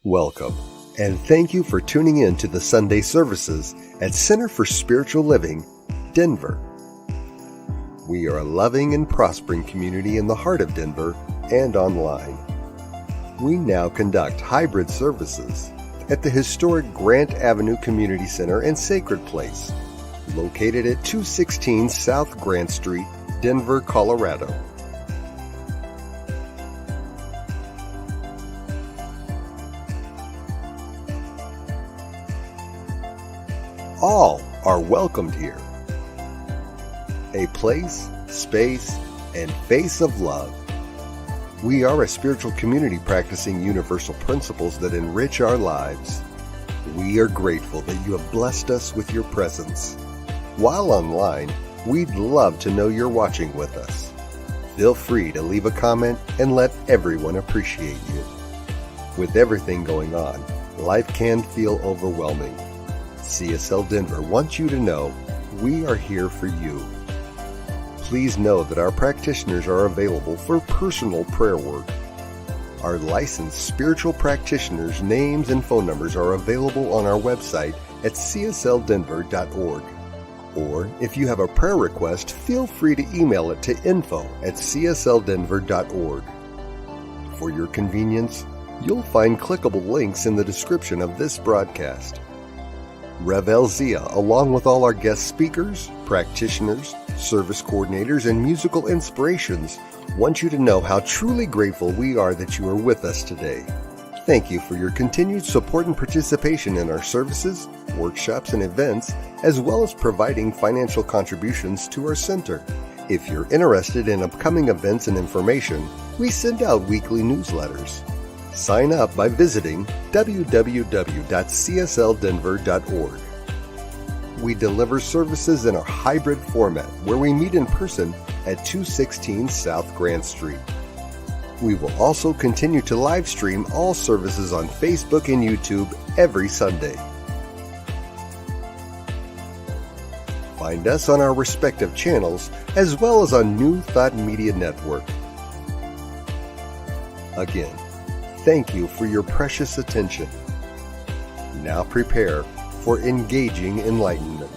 Welcome, and thank you for tuning in to the Sunday services at Center for Spiritual Living, Denver. We are a loving and prospering community in the heart of Denver and online. We now conduct hybrid services at the historic Grant Avenue Community Center and Sacred Place, located at 216 South Grant Street, Denver, Colorado. All are welcomed here. A place, space, and face of love. We are a spiritual community practicing universal principles that enrich our lives. We are grateful that you have blessed us with your presence. While online, we'd love to know you're watching with us. Feel free to leave a comment and let everyone appreciate you. With everything going on, life can feel overwhelming. CSL Denver wants you to know we are here for you. Please know that our practitioners are available for personal prayer work. Our licensed spiritual practitioners' names and phone numbers are available on our website at csldenver.org. Or if you have a prayer request, feel free to email it to info@csldenver.org. For your convenience, you'll find clickable links in the description of this broadcast. Rev El Zia, along with all our guest speakers, practitioners, service coordinators, and musical inspirations, want you to know how truly grateful we are that you are with us today. Thank you for your continued support and participation in our services, workshops, and events, as well as providing financial contributions to our center. If you're interested in upcoming events and information, we send out weekly newsletters. Sign up by visiting www.csldenver.org. We deliver services in a hybrid format where we meet in person at 216 South Grant Street. We will also continue to live stream all services on Facebook and YouTube every Sunday. Find us on our respective channels as well as on New Thought Media Network. Again, thank you for your precious attention. Now prepare for engaging enlightenment.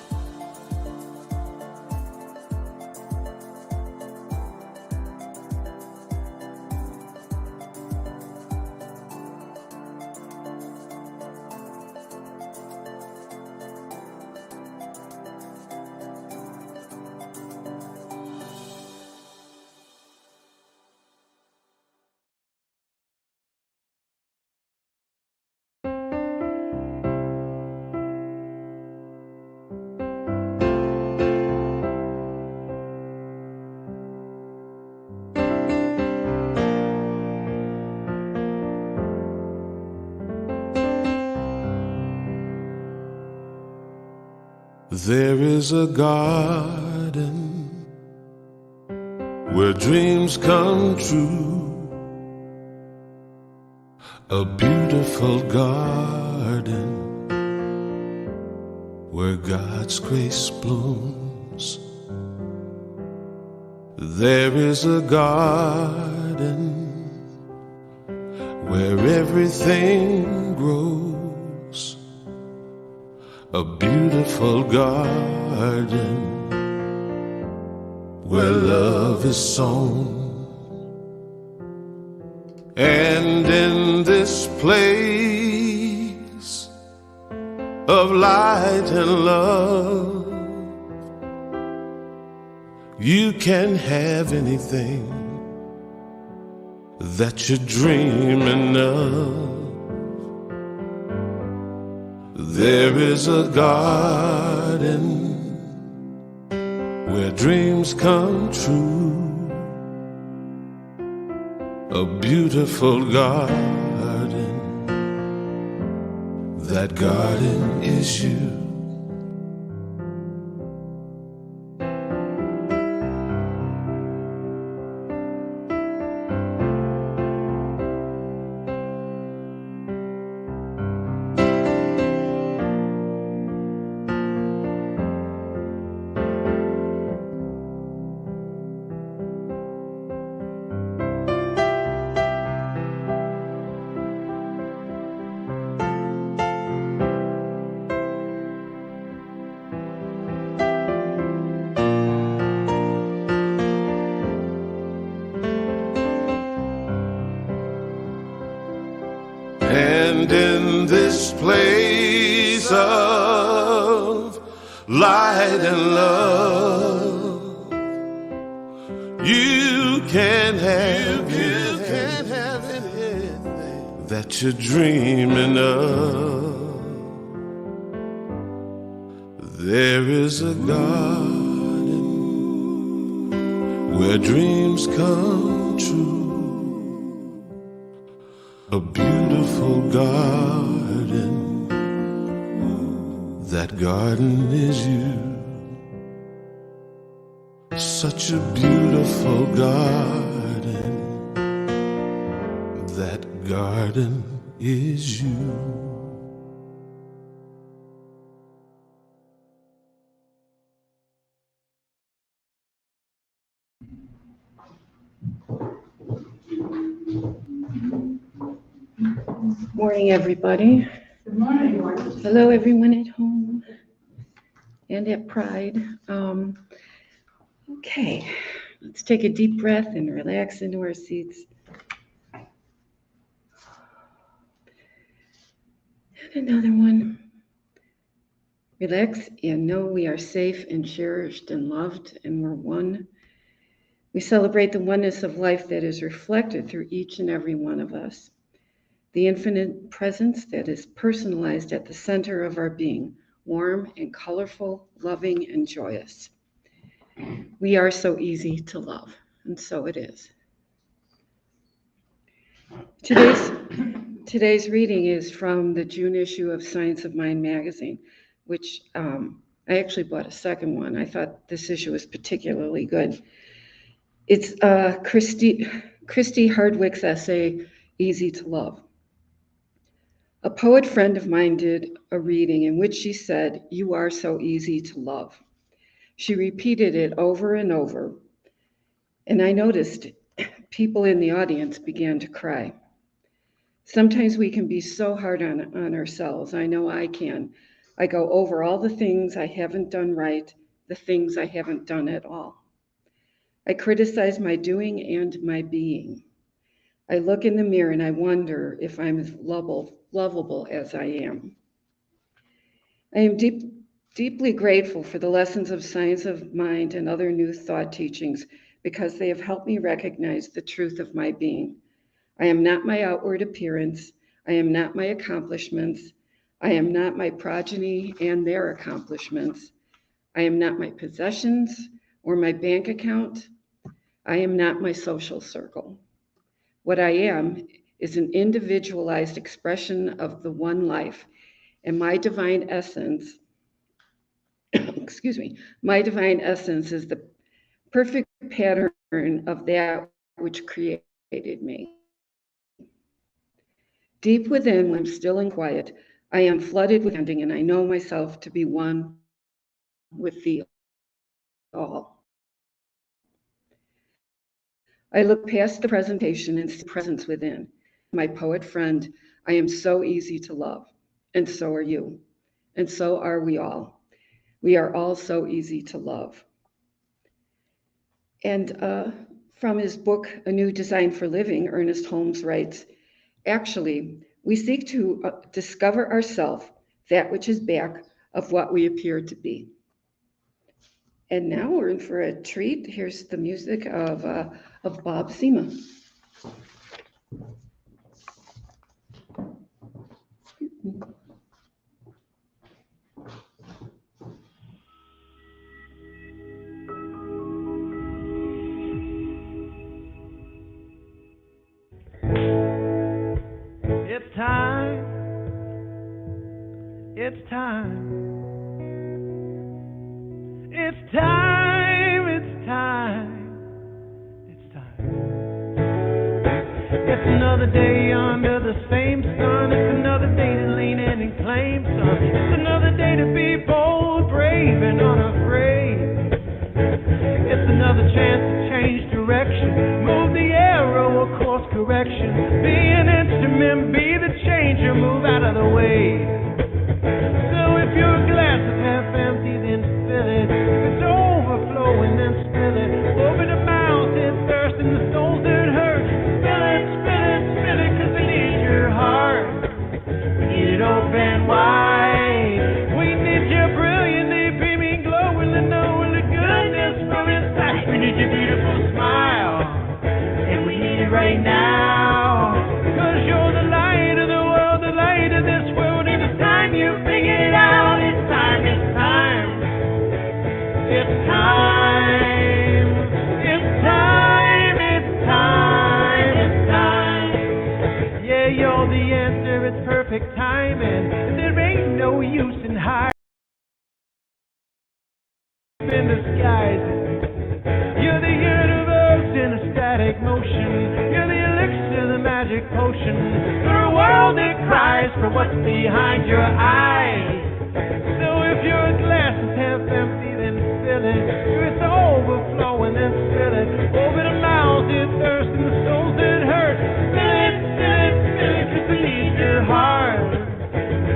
There is a garden where dreams come true, a beautiful garden where God's grace blooms. There is a garden where everything grows, a beautiful garden where love is sown. And in this place of light and love, you can have anything that you're dreaming of. There is a garden where dreams come true, a beautiful garden. That garden is you. place of light and love. You can't have anything that you're dreaming of. There is a garden where dreams come true. A beautiful garden, that garden is you. Such a beautiful garden, that garden is you. Morning, everybody. Good morning. Hello, everyone at home and at Pride. Okay, let's take a deep breath and relax into our seats. And another one. Relax and know we are safe and cherished and loved, and we're one. We celebrate the oneness of life that is reflected through each and every one of us. The infinite presence that is personalized at the center of our being, warm and colorful, loving and joyous. We are so easy to love, and so it is. Today's reading is from the June issue of Science of Mind magazine, which I actually bought a second one. I thought this issue was particularly good. It's Christy Hardwick's essay, Easy to Love. A poet friend of mine did a reading in which she said, "You are so easy to love." She repeated it over and over, and I noticed people in the audience began to cry. Sometimes we can be so hard on ourselves. I know I can. I go over all the things I haven't done right, the things I haven't done at all. I criticize my doing and my being. I look in the mirror and I wonder if I'm as lovable as I am. I am deeply grateful for the lessons of Science of Mind and other new thought teachings because they have helped me recognize the truth of my being. I am not my outward appearance. I am not my accomplishments. I am not my progeny and their accomplishments. I am not my possessions or my bank account. I am not my social circle. What I am is an individualized expression of the one life, and my divine essence, my divine essence is the perfect pattern of that which created me. Deep within, when I'm still and quiet, I am flooded with understanding, and I know myself to be one with the all. I look past the presentation and see presence within. My poet friend, I am so easy to love, and so are you, and so are we all. We are all so easy to love. And from his book, A New Design for Living, Ernest Holmes writes, actually, we seek to discover ourselves, that which is back of what we appear to be. And now we're in for a treat. Here's the music of Bob Sima. It's time. It's time. It's time. It's time. It's time. It's another day under the same sun. It's another day to lean in and claim some. It's another day to be bold, brave, and unafraid. It's another chance to change direction, move the arrow of course correction, be an instrument, be the changer, move out of the way. So if your glass is half empty, then fill it. If it's overflowing, then spill it. Open the mouth and thirst in the souls that hurt. Spill it, spill it, spill it. It's time. It's time. It's time. It's time. Yeah, you're the answer. It's perfect timing. There ain't no use in hiding in disguise. You're the universe in a static motion. You're the elixir, the magic potion. For a world that cries for what's behind your eyes. So if your glass is half empty, then fill it. If it's overflowing, then fill it. Over the mouths that thirst and the souls that hurt. Fill it, fill it, fill it, just beneath your heart.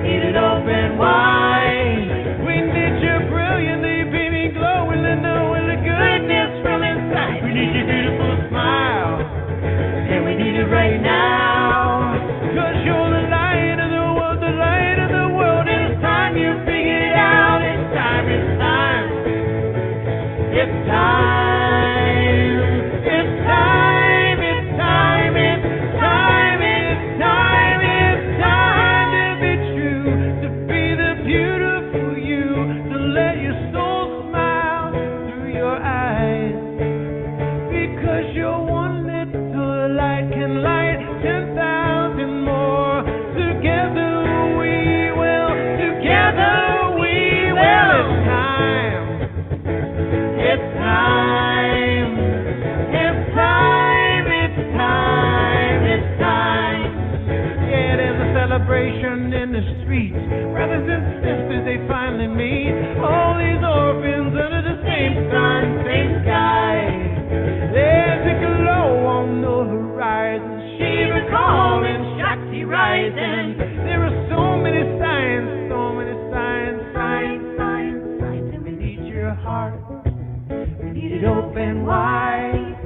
Eat it open wide. We need your brilliantly beaming glow and the knowing the goodness from inside. We need your beautiful smile, and we need it right now. 'Cause you're the light of the world, the light of the world. And it's time you figure it out. It's time, it's time. It's time. It's time, it's time, it's time, it's time, it's time to be true, to be the beautiful you, to let your soul smile through your eyes. Because you're one little light can light 10,000 more. Together we will, together we will. It's time. It's time. It's time. It's time. It's time. Yeah, there's a celebration in the streets. Brothers and sisters, they finally meet. All these orphans under the same sun, same sky. There's a glow on the horizon. Shiva calling, Shakti rising. There are so many signs, signs, signs. And we need your heart. We need it open wide.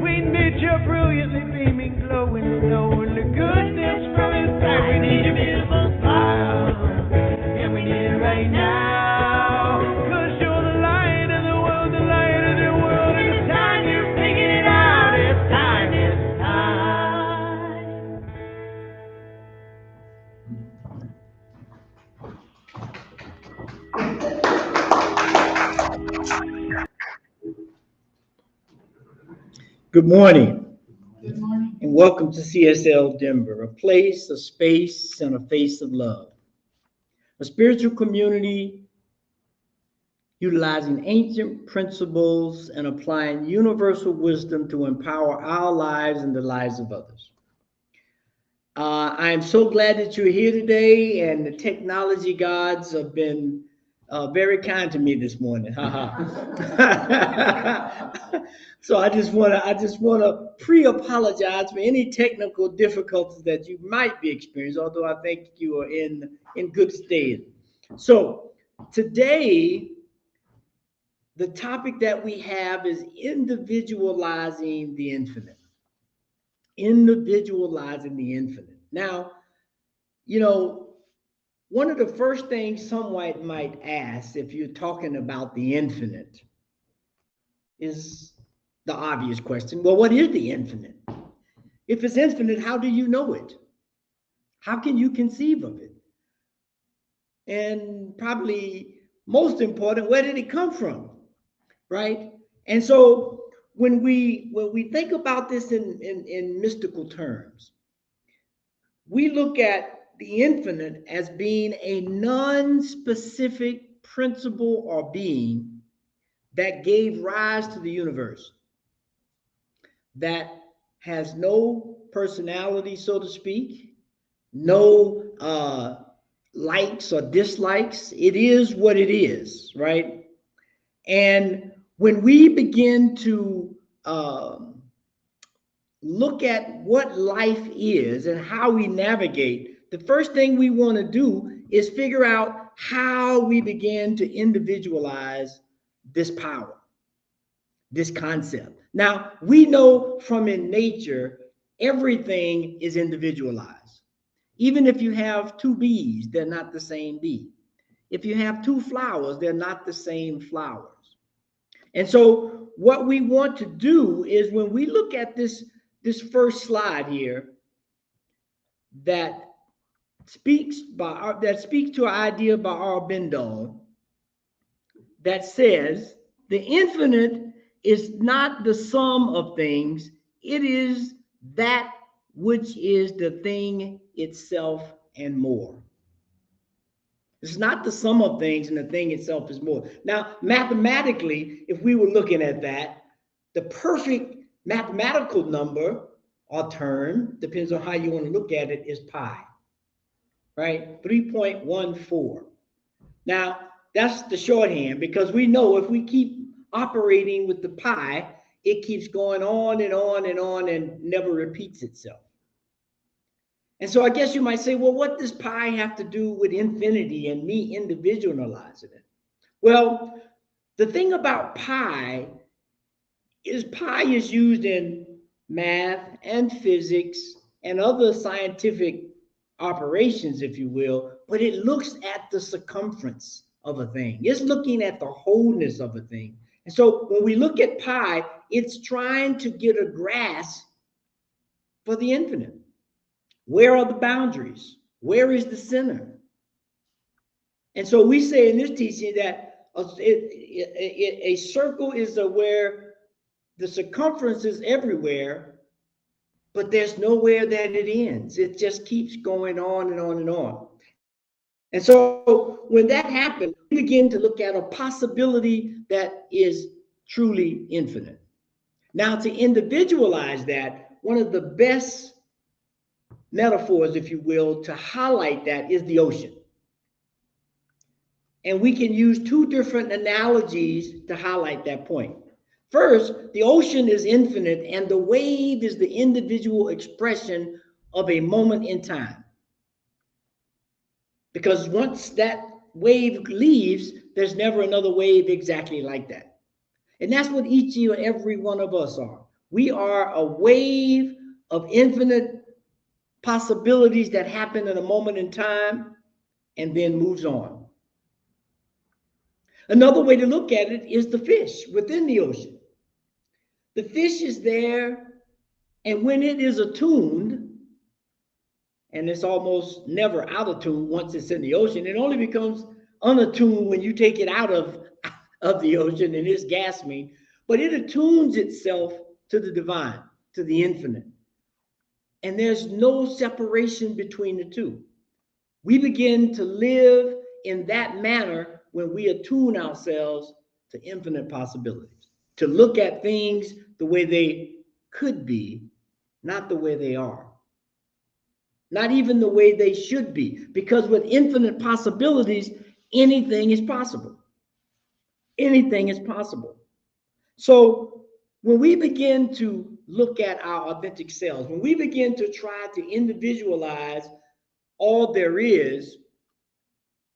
We need your brilliantly beaming, glowing, knowing the goodness from inside. We need your beautiful smile, and we need it right now. 'Cause you're the light of the world, the light of the world. And it's time you figured it out. It's time, it's time. Good morning. Good morning. And welcome to CSL Denver, a place, a space, and a face of love. A spiritual community utilizing ancient principles and applying universal wisdom to empower our lives and the lives of others. I am so glad that you're here today, and the technology gods have been very kind to me this morning. So I just want to pre-apologize for any technical difficulties that you might be experiencing, although I think you are in good stead. So today, the topic that we have is individualizing the infinite. Individualizing the infinite. Now, you know, one of the first things someone might ask if you're talking about the infinite is the obvious question. Well, what is the infinite? If it's infinite, how do you know it? How can you conceive of it? And probably most important, where did it come from? Right? And so when we think about this in mystical terms, we look at the infinite as being a non-specific principle or being that gave rise to the universe, that has no personality, so to speak, no likes or dislikes. It is what it is, right? And when we begin to look at what life is and how we navigate, the first thing we want to do is figure out how we begin to individualize this power, this concept. Now, we know from in nature, everything is individualized. Even if you have two bees, they're not the same bee. If you have two flowers, they're not the same flowers. And so what we want to do is when we look at this first slide here that speaks to our idea by our Bindon that says The infinite is not the sum of things. It is that which is the thing itself and more. It's not the sum of things, and the thing itself is more. Now, mathematically, if we were looking at that, the perfect mathematical number or term, depends on how you want to look at it, is pi, right? 3.14. Now, that's the shorthand, because we know if we keep operating with the pi, it keeps going on and on and on and never repeats itself. And so I guess you might say, well, what does pi have to do with infinity and me individualizing it? Well, the thing about pi is used in math and physics and other scientific operations, if you will, but it looks at the circumference of a thing. It's looking at the wholeness of a thing. And so when we look at pi, it's trying to get a grasp for the infinite. Where are the boundaries? Where is the center? And so we say in this teaching that a circle is where the circumference is everywhere, but there's nowhere that it ends. It just keeps going on and on and on. And so when that happens, we begin to look at a possibility that is truly infinite. Now, to individualize that, one of the best metaphors, if you will, to highlight that is the ocean. And we can use two different analogies to highlight that point. First, the ocean is infinite, and the wave is the individual expression of a moment in time. Because once that wave leaves, there's never another wave exactly like that. And that's what each and every one of us are. We are a wave of infinite possibilities that happen in a moment in time and then moves on. Another way to look at it is the fish within the ocean. The fish is there, and when it is attuned, and it's almost never out of tune once it's in the ocean, it only becomes unattuned when you take it out of the ocean and it's gasping, but it attunes itself to the divine, to the infinite. And there's no separation between the two. We begin to live in that manner when we attune ourselves to infinite possibilities, to look at things the way they could be, not the way they are. Not even the way they should be, because with infinite possibilities, anything is possible. Anything is possible. So when we begin to look at our authentic selves, when we begin to try to individualize all there is,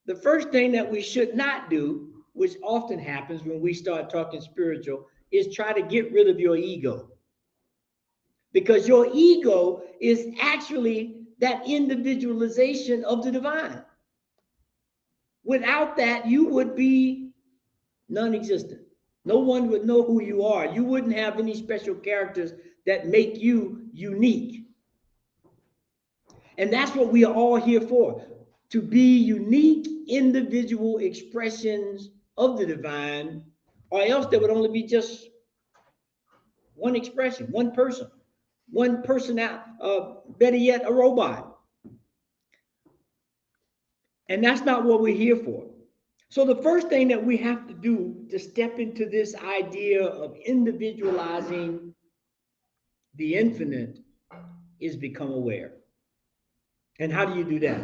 the first thing that we should not do, which often happens when we start talking spiritual, is try to get rid of your ego. Because your ego is actually that individualization of the divine. Without that, you would be non-existent. No one would know who you are. You wouldn't have any special characters that make you unique. And that's what we are all here for, to be unique individual expressions of the divine, or else there would only be just one expression, one person out, better yet, a robot. And that's not what we're here for. So the first thing that we have to do to step into this idea of individualizing the infinite is become aware. And how do you do that?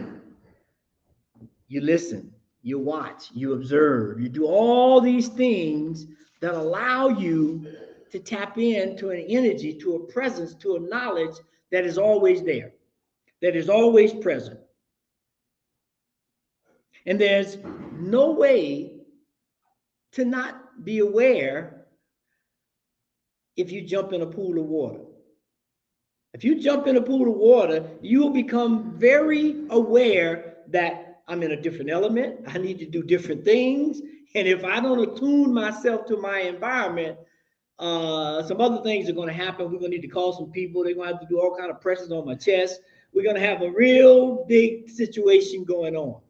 You listen, you watch, you observe, you do all these things that allow you to tap into an energy, to a presence, to a knowledge that is always there, that is always present. And there's no way to not be aware if you jump in a pool of water. If you jump in a pool of water, you will become very aware that I'm in a different element. I need to do different things. And if I don't attune myself to my environment, some other things are going to happen. We're going to need to call some people. They're going to have to do all kinds of pressures on my chest. We're going to have a real big situation going on.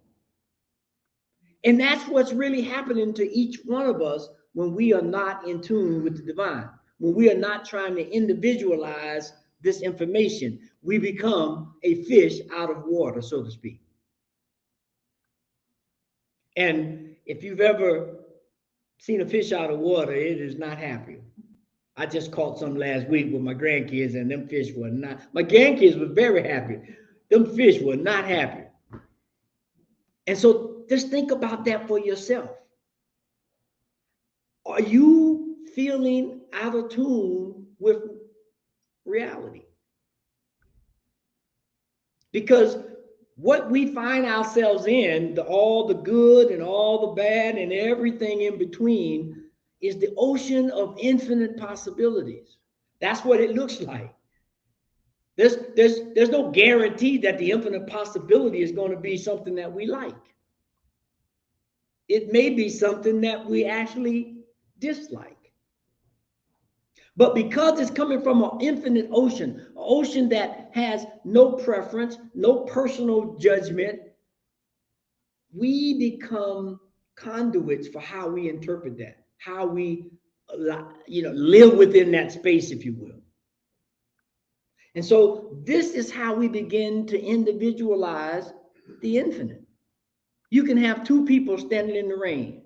And that's what's really happening to each one of us when we are not in tune with the divine, when we are not trying to individualize this information. We become a fish out of water, so to speak. And if you've ever seen a fish out of water, it is not happy. I just caught some last week with my grandkids, and them fish were not, my grandkids were very happy. Them fish were not happy. And so just think about that for yourself. Are you feeling out of tune with reality? Because what we find ourselves in, all the good and all the bad and everything in between, is the ocean of infinite possibilities. That's what it looks like. There's no guarantee that the infinite possibility is going to be something that we like. It may be something that we actually dislike. But because it's coming from an infinite ocean, an ocean that has no preference, no personal judgment, we become conduits for how we interpret that, how we live within that space, if you will. And so this is how we begin to individualize the infinite. You can have two people standing in the rain,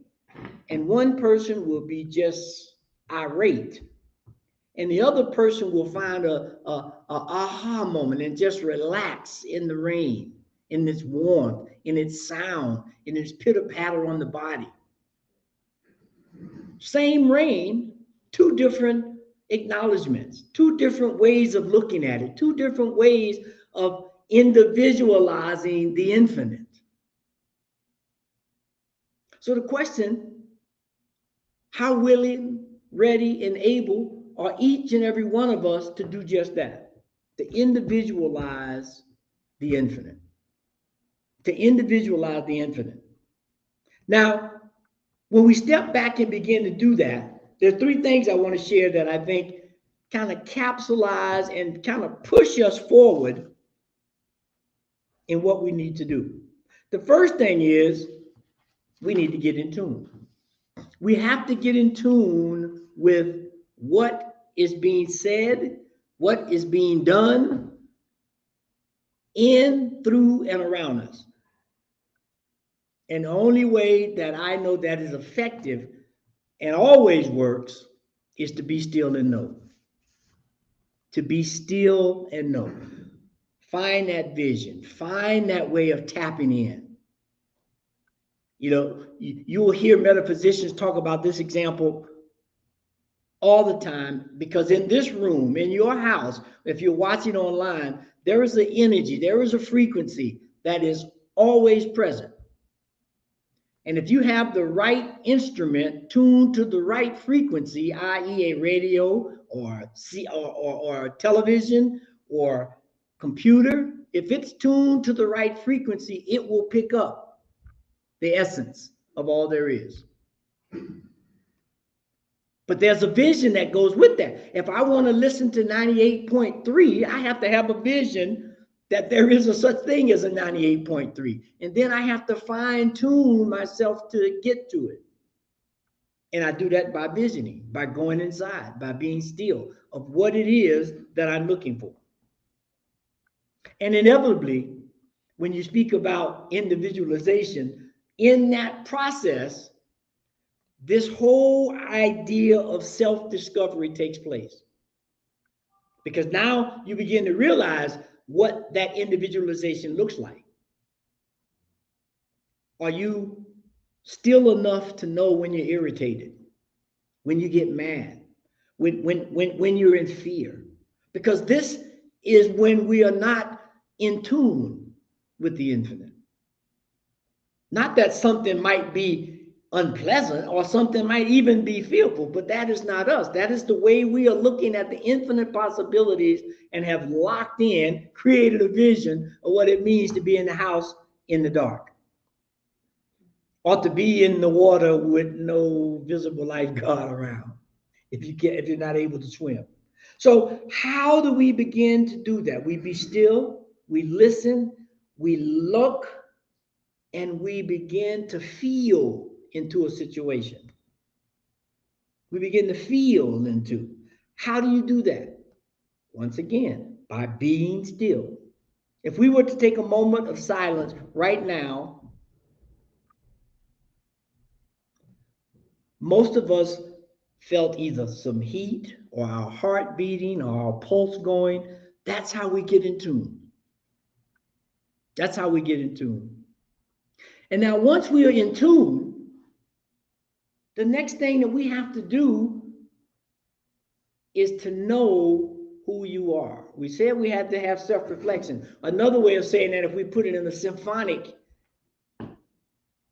and one person will be just irate, and the other person will find a aha moment and just relax in the rain, in its warmth, in its sound, in its pitter-patter on the body. Same rain, two different acknowledgments, two different ways of looking at it, two different ways of individualizing the infinite. So the question, how willing, ready, and able are each and every one of us to do just that, to individualize the infinite, to individualize the infinite. Now, when we step back and begin to do that, there are three things I want to share that I think kind of capsulize and kind of push us forward in what we need to do. The first thing is we need to get in tune. We have to get in tune with what is being said, what is being done in, through, and around us. And the only way that I know that is effective and always works is to be still and know. To be still and know. Find that vision. Find that way of tapping in. You know, you will hear metaphysicians talk about this example all the time, because in this room, in your house, if you're watching online, there is an energy, there is a frequency that is always present. And if you have the right instrument tuned to the right frequency, i.e. a radio or television or computer, if it's tuned to the right frequency, it will pick up the essence of all there is. But there's a vision that goes with that. If I want to listen to 98.3, I have to have a vision that there is a such thing as a 98.3. And then I have to fine tune myself to get to it. And I do that by visioning, by going inside, by being still of what it is that I'm looking for. And inevitably, when you speak about individualization, in that process, this whole idea of self-discovery takes place. Because now you begin to realize what that individualization looks like. Are you still enough to know when you're irritated, when you get mad, when you're in fear? Because this is when we are not in tune with the infinite. Not that something might be unpleasant or something might even be fearful, but that is not us. That is the way we are looking at the infinite possibilities and have locked in, created a vision of what it means to be in the house in the dark, or to be in the water with no visible lifeguard around if you're not able to swim. So how do we begin to do that? We be still, we listen, we look, and we begin to feel into a situation. We begin to feel into. How do you do that? Once again, by being still. If we were to take a moment of silence right now, most of us felt either some heat or our heart beating or our pulse going. That's how we get in tune. That's how we get in tune. And now once we are in tune, the next thing that we have to do is to know who you are. We said we had to have self-reflection. Another way of saying that, if we put it in a symphonic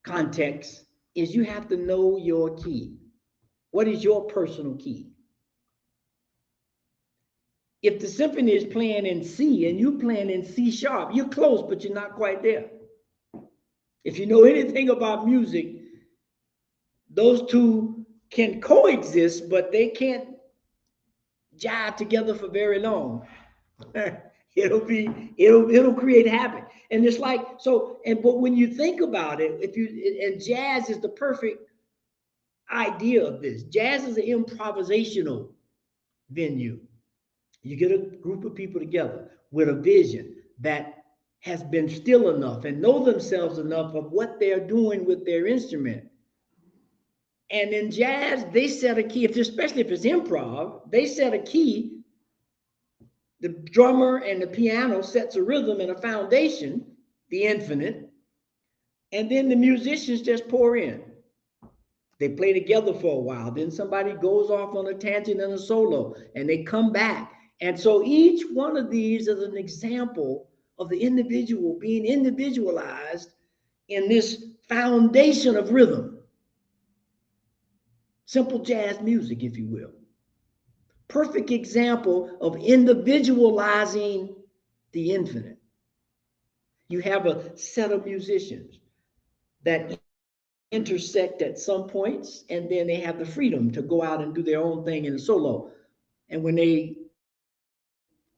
context, is you have to know your key. What is your personal key? If the symphony is playing in C and you're playing in C sharp, you're close, but you're not quite there. If you know anything about music, those two can coexist, but they can't jive together for very long. It'll create havoc. And it's like, so, but when you think about it, and jazz is the perfect idea of this. Jazz is an improvisational venue. You get a group of people together with a vision that has been still enough and know themselves enough of what they're doing with their instrument. And in jazz, they set a key, especially if it's improv, they set a key. The drummer and the piano sets a rhythm and a foundation, the infinite, and then the musicians just pour in. They play together for a while, then somebody goes off on a tangent and a solo, and they come back. And so each one of these is an example of the individual being individualized in this foundation of rhythm. Simple jazz music, if you will. Perfect example of individualizing the infinite. You have a set of musicians that intersect at some points, and then they have the freedom to go out and do their own thing in a solo. And when they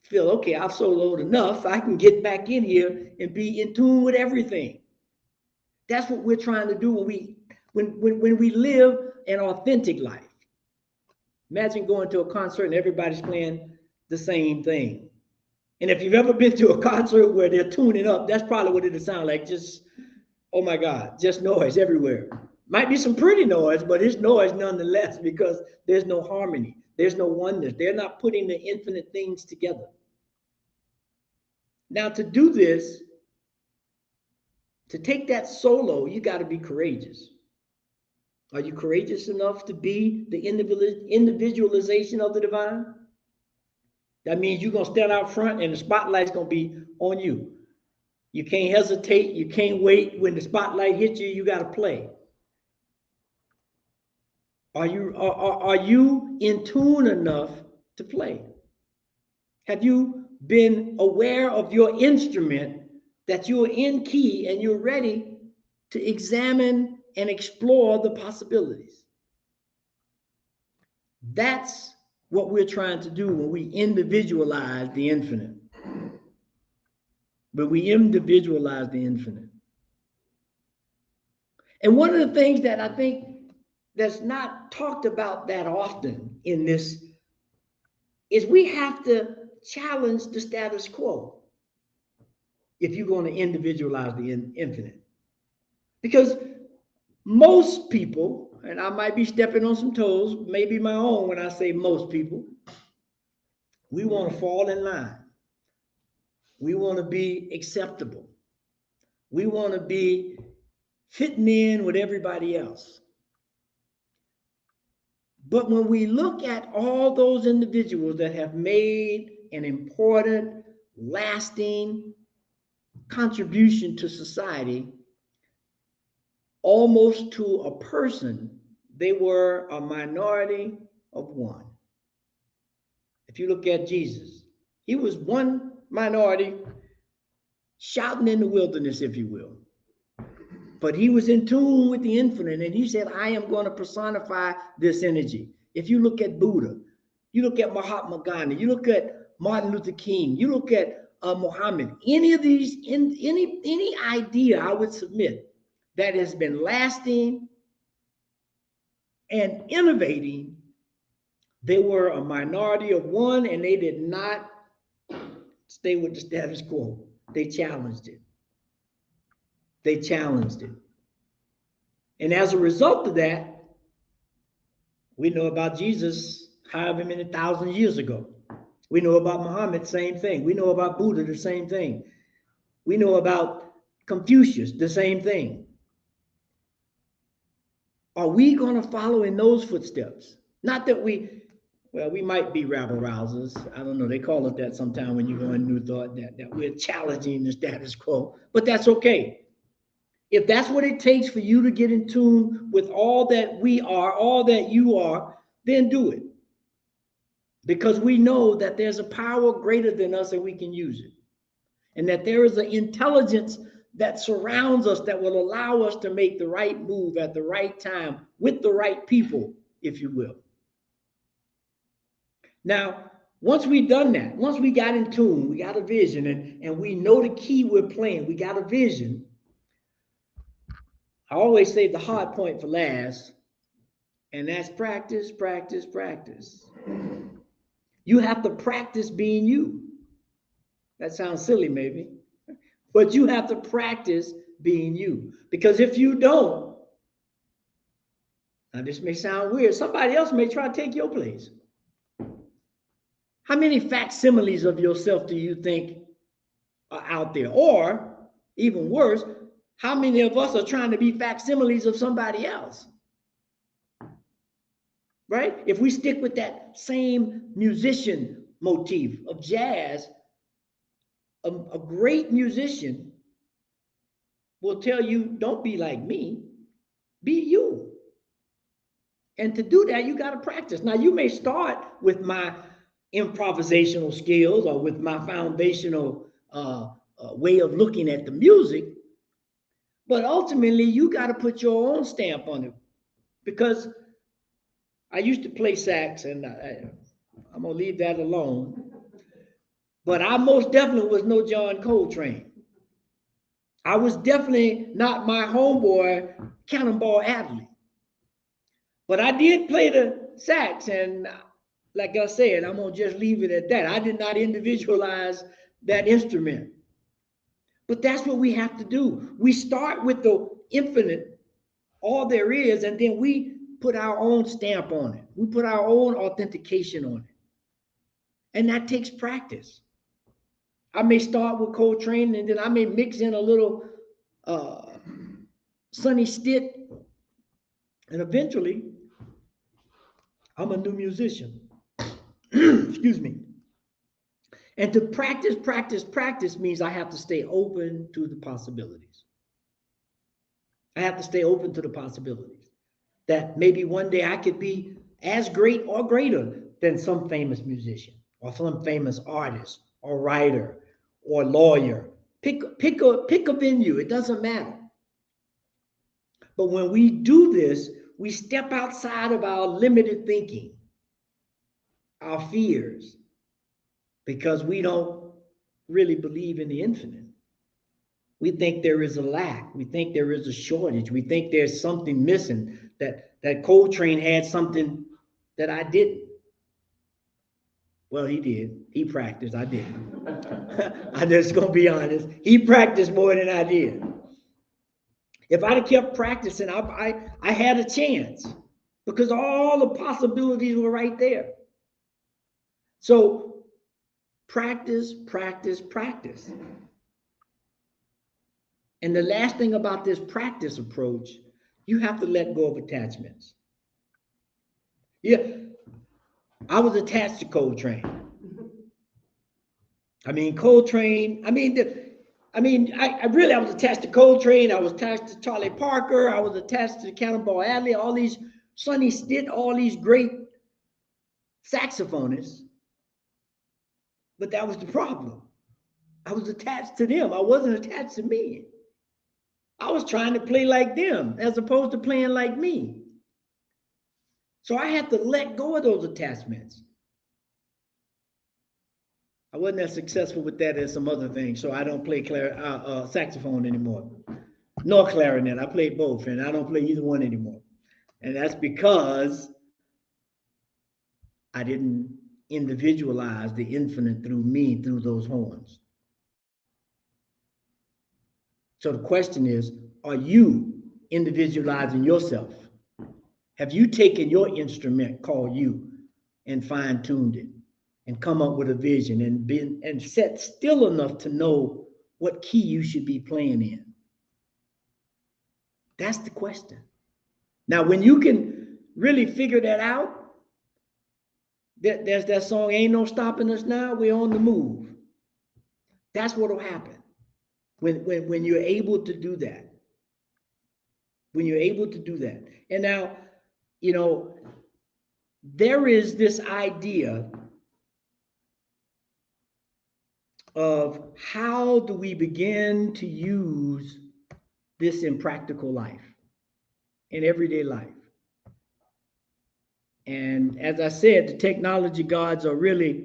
feel, okay, I've soloed enough, I can get back in here and be in tune with everything. That's what we're trying to do when we live an authentic life. Imagine going to a concert and everybody's playing the same thing. And if you've ever been to a concert where they're tuning up, that's probably what it'll sound like. Just, oh my God, just noise everywhere. Might be some pretty noise, but it's noise nonetheless, because there's no harmony. There's no oneness. They're not putting the infinite things together. Now, to do this, to take that solo, you got to be courageous. Are you courageous enough to be the individualization of the divine? That means you're going to stand out front and the spotlight's going to be on you. You can't hesitate. You can't wait. When the spotlight hits you, you got to play. Are you in tune enough to play? Have you been aware of your instrument, that you're in key and you're ready to examine and explore the possibilities? That's what we're trying to do when we individualize the infinite. But we individualize the infinite. And one of the things that I think that's not talked about that often in this is we have to challenge the status quo if you're going to individualize the infinite. Because most people, and I might be stepping on some toes, maybe my own when I say most people, we want to fall in line. We want to be acceptable. We want to be fitting in with everybody else. But when we look at all those individuals that have made an important, lasting contribution to society, almost to a person, they were a minority of one. If you look at Jesus, he was one minority shouting in the wilderness, if you will. But he was in tune with the infinite, and he said, I am going to personify this energy. If you look at Buddha, you look at Mahatma Gandhi, you look at Martin Luther King, you look at Muhammad, any of these, any idea I would submit that has been lasting and innovating They were a minority of one, and they did not stay with the status quo. They challenged it. They challenged it. And as a result of that, we know about Jesus however many thousand years ago. We know about Muhammad, same thing. We know about Buddha, the same thing. We know about Confucius, the same thing. Are we going to follow in those footsteps? Not that we might be rabble rousers. I don't know. They call it that sometime when you go in New Thought, that we're challenging the status quo. But that's okay. If that's what it takes for you to get in tune with all that we are, all that you are, then do it. Because we know that there's a power greater than us and we can use it. And that there is an intelligence that surrounds us that will allow us to make the right move at the right time with the right people, if you will. Now, once we've done that, once we got in tune, we got a vision, and we know the key we're playing, we got a vision. I always save the hard point for last, and that's practice, practice, practice. You have to practice being you. That sounds silly, maybe, but you have to practice being you. Because if you don't, now this may sound weird, somebody else may try to take your place. How many facsimiles of yourself do you think are out there? Or, even worse, how many of us are trying to be facsimiles of somebody else? Right? If we stick with that same musician motif of jazz, a great musician will tell you, don't be like me, be you. And to do that, you got to practice. Now, you may start with my improvisational skills or with my foundational way of looking at the music, but ultimately, you got to put your own stamp on it. Because I used to play sax, and I'm going to leave that alone. But I most definitely was no John Coltrane. I was definitely not my homeboy, Cannonball Adderley. But I did play the sax, and like I said, I'm going to just leave it at that. I did not individualize that instrument. But that's what we have to do. We start with the infinite, all there is, and then we put our own stamp on it. We put our own authentication on it. And that takes practice. I may start with Coltrane, and then I may mix in a little Sonny Stitt, and eventually I'm a new musician. Excuse me. And to practice, practice, practice means I have to stay open to the possibilities. I have to stay open to the possibilities that maybe one day I could be as great or greater than some famous musician or some famous artist or writer or lawyer. Pick a venue. It doesn't matter. But when we do this, we step outside of our limited thinking, our fears, because we don't really believe in the infinite. We think there is a lack. We think there is a shortage. We think there's something missing, that Coltrane had something that I didn't. Well, he did. He practiced. I didn't. I'm just going to be honest. He practiced more than I did. If I'd have kept practicing, I had a chance because all the possibilities were right there. So practice, practice, practice. And the last thing about this practice approach, you have to let go of attachments. Yeah, I was attached to Coltrane. I was attached to Coltrane. I was attached to Charlie Parker. I was attached to Cannonball Adderley, all these Sonny Stitt, all these great saxophonists. But that was the problem. I was attached to them. I wasn't attached to me. I was trying to play like them as opposed to playing like me. So I had to let go of those attachments. I wasn't as successful with that as some other things, so I don't play saxophone anymore, nor clarinet. I played both, and I don't play either one anymore. And that's because I didn't individualize the infinite through me, through those horns. So the question is, are you individualizing yourself? Have you taken your instrument called you and fine-tuned it and come up with a vision and set still enough to know what key you should be playing in? That's the question. Now, when you can really figure that out, there's that song, Ain't No Stopping Us Now, We're on the Move. That's what will happen when you're able to do that. When you're able to do that. And now, you know, there is this idea of how do we begin to use this in practical life, in everyday life. And as I said, the technology gods are really,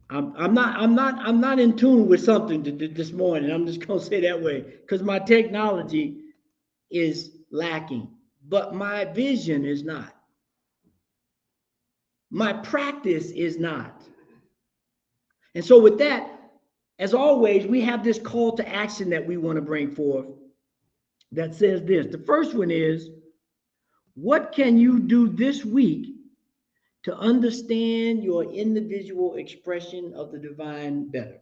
I'm not in tune with something this morning. I'm just gonna say that way, because my technology is lacking, but my vision is not. My practice is not. And so with that, as always, we have this call to action that we want to bring forth that says this. The first one is, what can you do this week to understand your individual expression of the divine better?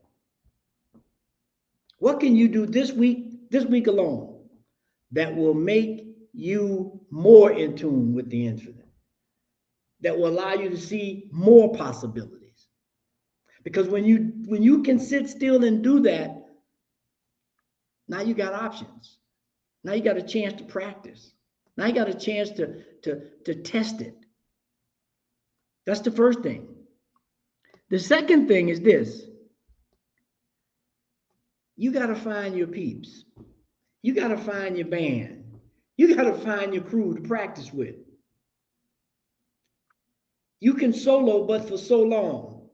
What can you do this week alone, that will make you more in tune with the infinite, that will allow you to see more possibilities? Because when you can sit still and do that, now you got options. Now you got a chance to practice. Now you got a chance to test it. That's the first thing. The second thing is this. You got to find your peeps. You got to find your band. You got to find your crew to practice with. You can solo, but for so long,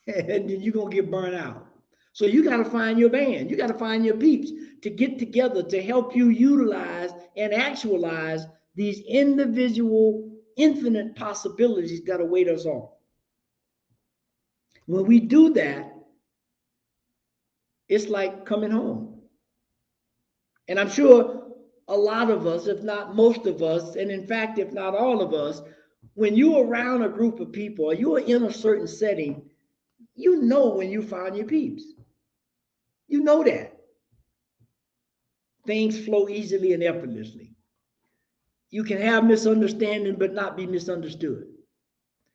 and then you're going to get burnt out. So you got to find your band. You got to find your peeps to get together to help you utilize and actualize these individual infinite possibilities that await us all. When we do that, it's like coming home. And I'm sure a lot of us, if not most of us, and in fact, if not all of us, when you're around a group of people or you're in a certain setting, you know when you find your peeps. You know that. Things flow easily and effortlessly. You can have misunderstanding but not be misunderstood.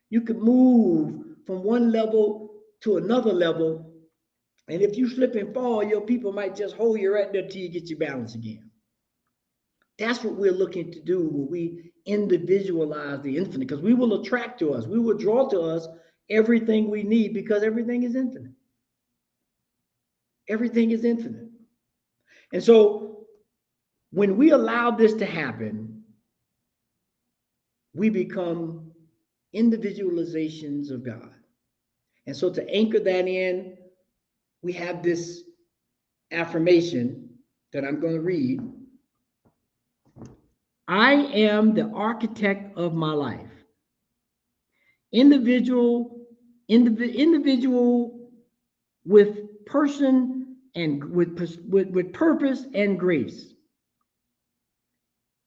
You can move from one level to another level, and if you slip and fall, your people might just hold you right there till you get your balance again. That's what we're looking to do when we individualize the infinite, because we will attract to us, we will draw to us everything we need, because everything is infinite. Everything is infinite. And so when we allow this to happen, we become individualizations of God. And so to anchor that in, we have this affirmation that I'm going to read. I am the architect of my life. Individual with person and with purpose and grace.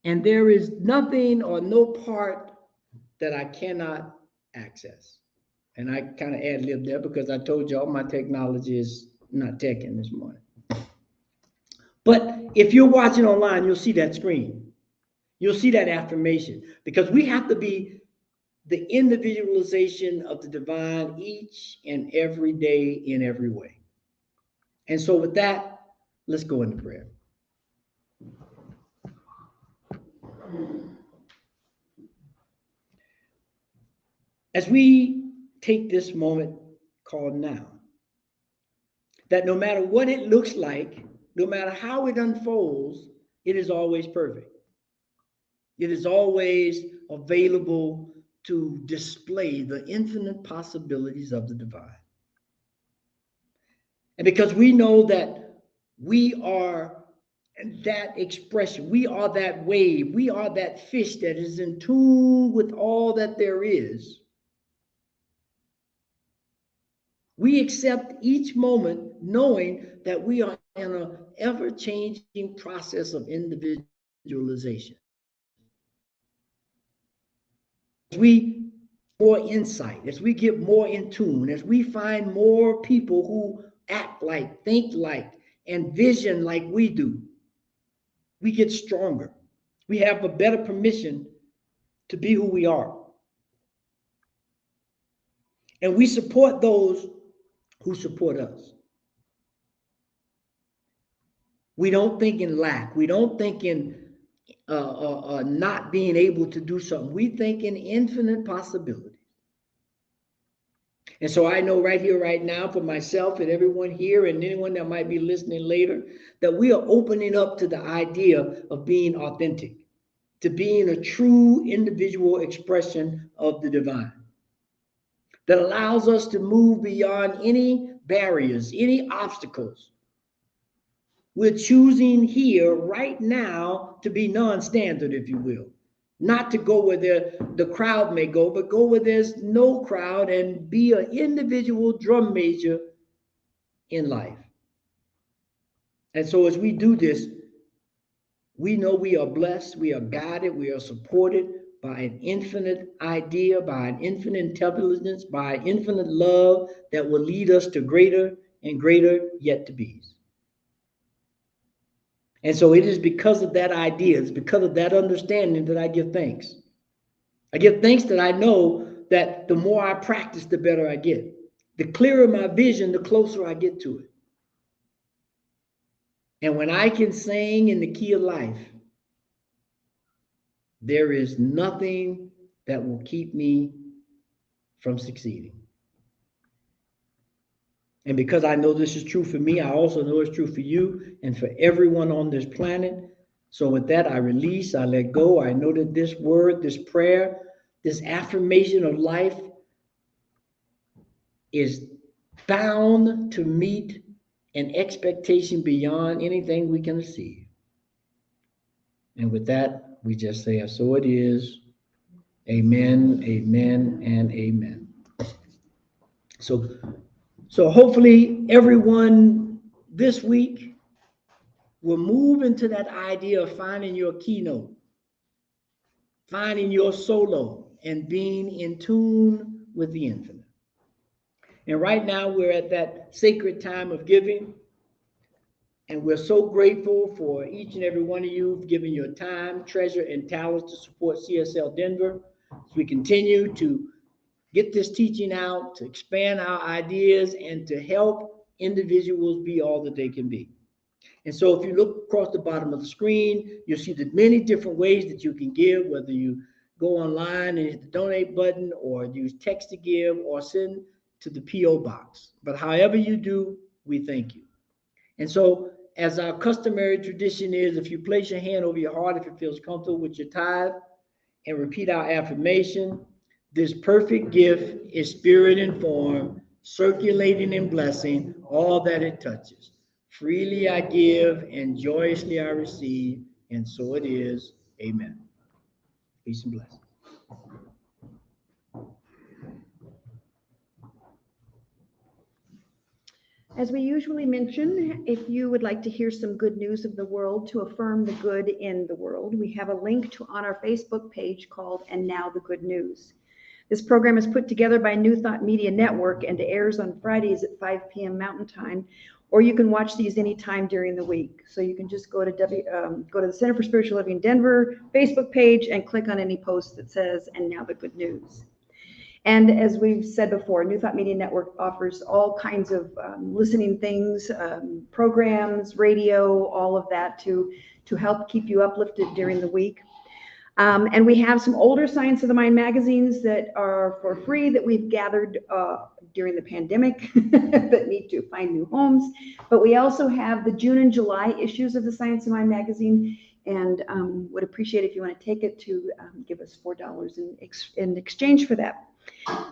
And there is nothing or no part that I cannot access. And I kind of ad-libbed there because I told y'all my technology is not teching this morning. But if you're watching online, you'll see that screen. You'll see that affirmation, because we have to be the individualization of the divine each and every day in every way. And so with that, let's go into prayer. As we take this moment called now, that no matter what it looks like, no matter how it unfolds, it is always perfect. It is always available to display the infinite possibilities of the divine. And because we know that we are And that expression, we are that wave, we are that fish that is in tune with all that there is. We accept each moment knowing that we are in an ever-changing process of individualization. As we more insight, as we get more in tune, as we find more people who act like, think like, and vision like we do, we get stronger. We have a better permission to be who we are. And we support those who support us. We don't think in lack. We don't think in not being able to do something. We think in infinite possibilities. And so I know right here, right now, for myself and everyone here and anyone that might be listening later, that we are opening up to the idea of being authentic, to being a true individual expression of the divine that allows us to move beyond any barriers, any obstacles. We're choosing here right now to be non-standard, if you will. Not to go where the crowd may go, but go where there's no crowd and be an individual drum major in life. And so as we do this, we know we are blessed, we are guided, we are supported by an infinite idea, by an infinite intelligence, by infinite love that will lead us to greater and greater yet to be. And so it is because of that idea, it's because of that understanding that I give thanks. I give thanks that I know that the more I practice, the better I get. The clearer my vision, the closer I get to it. And when I can sing in the key of life, there is nothing that will keep me from succeeding. And because I know this is true for me, I also know it's true for you and for everyone on this planet. So with that, I release, I let go. I know that this word, this prayer, this affirmation of life is bound to meet an expectation beyond anything we can receive. And with that, we just say, so it is. Amen, amen, and amen. So hopefully everyone this week will move into that idea of finding your keynote, finding your solo, and being in tune with the infinite. And right now we're at that sacred time of giving. And we're so grateful for each and every one of you giving your time, treasure, and talents to support CSL Denver as we continue to get this teaching out, to expand our ideas, and to help individuals be all that they can be. And so if you look across the bottom of the screen, you'll see the many different ways that you can give, whether you go online and hit the donate button or use text to give or send to the P.O. box. But however you do, we thank you. And so as our customary tradition is, if you place your hand over your heart, if it feels comfortable with your tithe, and repeat our affirmation, this perfect gift is spirit informed, circulating and blessing all that it touches. Freely I give and joyously I receive, and so it is. Amen. Peace and blessings. As we usually mention, if you would like to hear some good news of the world to affirm the good in the world, we have a link on our Facebook page called And Now the Good News. This program is put together by New Thought Media Network and airs on Fridays at 5 p.m. Mountain Time, or you can watch these anytime during the week. So you can just go to the Center for Spiritual Living Denver Facebook page and click on any post that says And Now the Good News. And as we've said before, New Thought Media Network offers all kinds of listening things, programs, radio, all of that to help keep you uplifted during the week. And we have some older Science of the Mind magazines that are for free that we've gathered during the pandemic that need to find new homes. But we also have the June and July issues of the Science of Mind magazine, and would appreciate if you want to take it to give us $4 in exchange for that.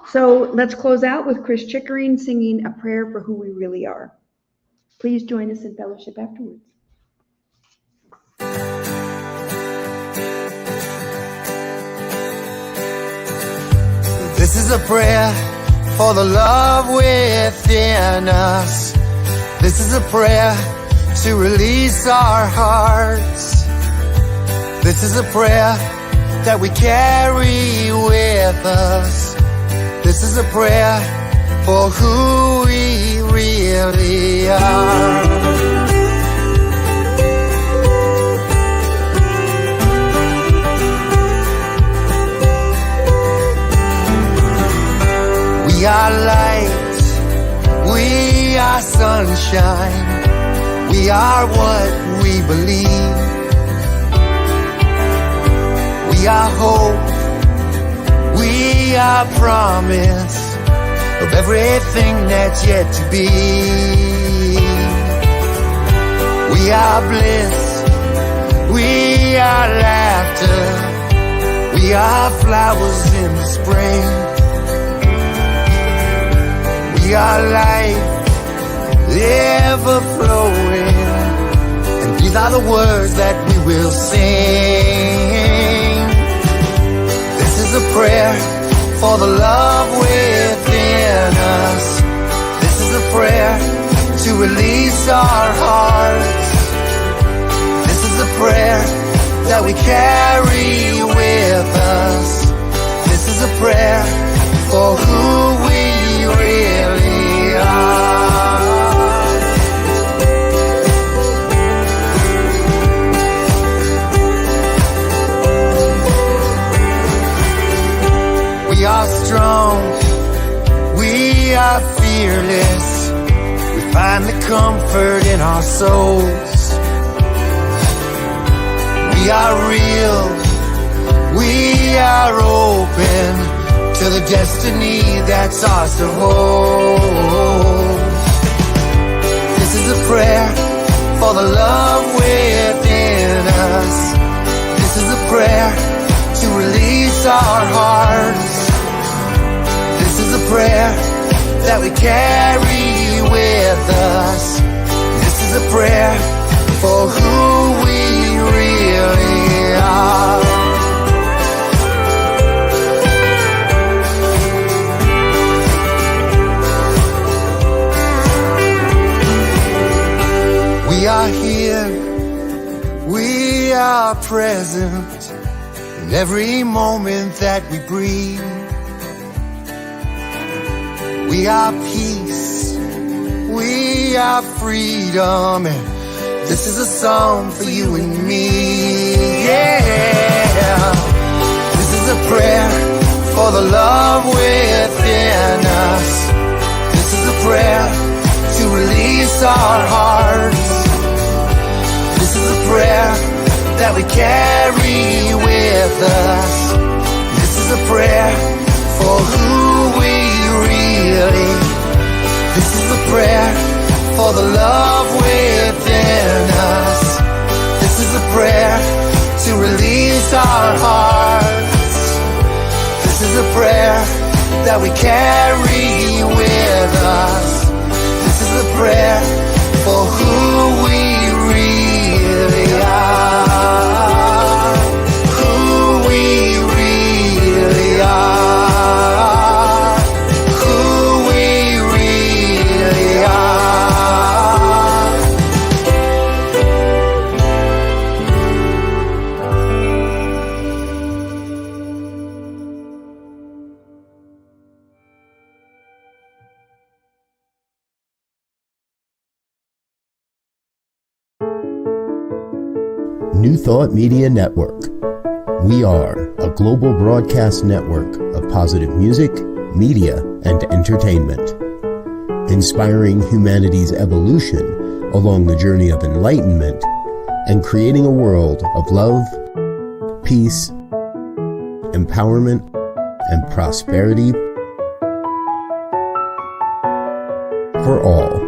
So let's close out with Chris Chickering singing A Prayer for Who We Really Are. Please join us in fellowship afterwards. This is a prayer for the love within us. This is a prayer to release our hearts. This is a prayer that we carry with us. This is a prayer for who we really are. We are light, we are sunshine, we are what we believe. We are hope, we are promise of everything that's yet to be. We are bliss, we are laughter, we are flowers in the spring. We are life, ever flowing, and these are the words that we will sing. This is a prayer for the love within us. This is a prayer to release our hearts. This is a prayer that we carry with us. This is a prayer for who we really are. We are strong, we are fearless, we find the comfort in our souls. We are real, we are open to the destiny that's ours to hold. This is a prayer for the love within us. This is a prayer to release our hearts. This is a prayer that we carry with us. This is a prayer for who we really are. We are here, we are present in every moment that we breathe. We are peace, we are freedom, and this is a song for you and me. Yeah, this is a prayer for the love within us. This is a prayer to release our hearts. This is a prayer that we carry with us. This is a prayer for who we really. This is a prayer for the love within us. This is a prayer to release our hearts. This is a prayer that we carry with us. This is a prayer for who we really are. Who we really are. Who we really are. New Thought Media Network. We are a global broadcast network of positive music, media, and entertainment, inspiring humanity's evolution along the journey of enlightenment and creating a world of love, peace, empowerment, and prosperity for all.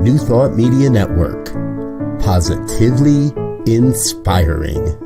New Thought Media Network. Positively inspiring.